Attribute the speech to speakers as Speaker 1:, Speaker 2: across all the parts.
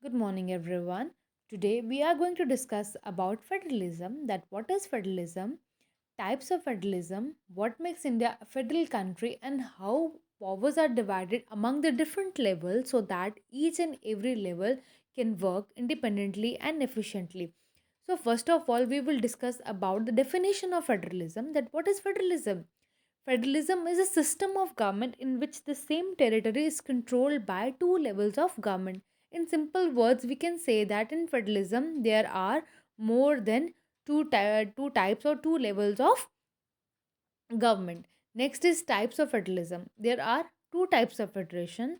Speaker 1: Good morning, everyone. Today we are going to discuss about federalism. That what is federalism, types of federalism, what makes India a federal country, and how powers are divided among the different levels so that each and every level can work independently and efficiently. So, first of all, we will discuss about the definition of federalism. That what is federalism? Federalism is a system of government in which the same territory is controlled by two levels of government. In simple words, we can say that in federalism there are more than two types or two levels of government. Next is types of federalism. There are two types of federation.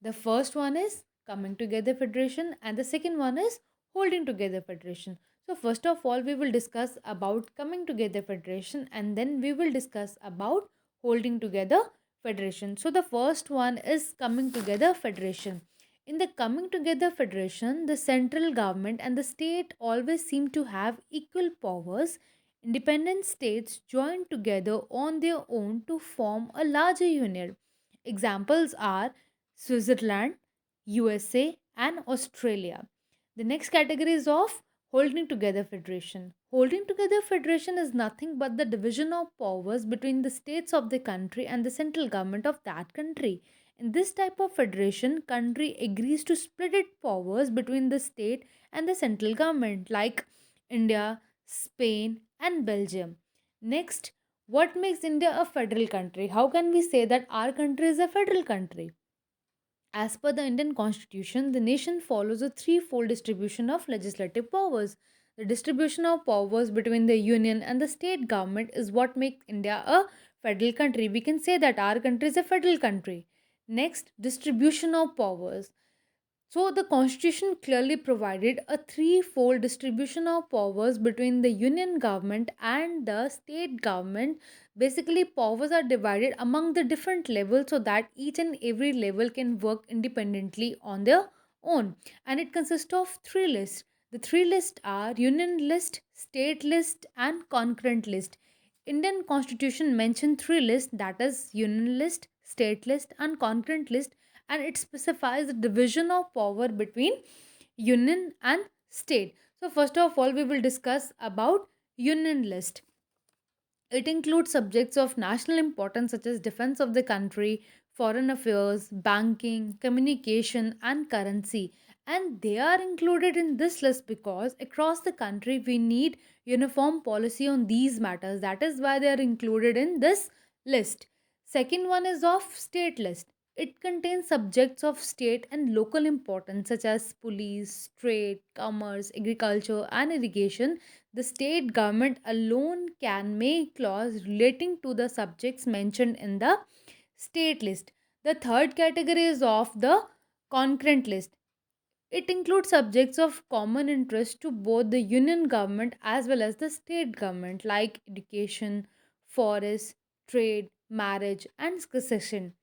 Speaker 1: The first one is coming together federation, and the second one is holding together federation. So first of all, we will discuss about coming together federation, and then we will discuss about holding together federation. So the first one is coming together federation. In the coming together federation, the central government and the state always seem to have equal powers. Independent states join together on their own to form a larger union. Examples are Switzerland, USA, and Australia. The next category is of holding together federation. Holding together federation is nothing but the division of powers between the states of the country and the central government of that country. In this type of federation, country agrees to split its powers between the state and the central government, like India, Spain, and Belgium. Next, what makes India a federal country? How can we say that our country is a federal country? As per the Indian Constitution, the nation follows a threefold distribution of legislative powers. The distribution of powers between the union and the state government is what makes India a federal country. We can say that our country is a federal country. Next, distribution of powers. So, the Constitution clearly provided a threefold distribution of powers between the union government and the state government. Basically, powers are divided among the different levels so that each and every level can work independently on their own. And it consists of three lists. The three lists are union list, state list, and concurrent list. Indian Constitution mentioned three lists, that is union list, state list, and concurrent list, and it specifies the division of power between union and state. So first of all, we will discuss about union list. It includes subjects of national importance such as defense of the country, foreign affairs, banking, communication, and currency. And they are included in this list because across the country we need uniform policy on these matters. That is why they are included in this list. Second one is of state list. It contains subjects of state and local importance such as police, trade, commerce, agriculture, and irrigation. The state government alone can make laws relating to the subjects mentioned in the state list. The third category is of the concurrent list. It includes subjects of common interest to both the union government as well as the state government, like education, forest, trade, marriage, and succession.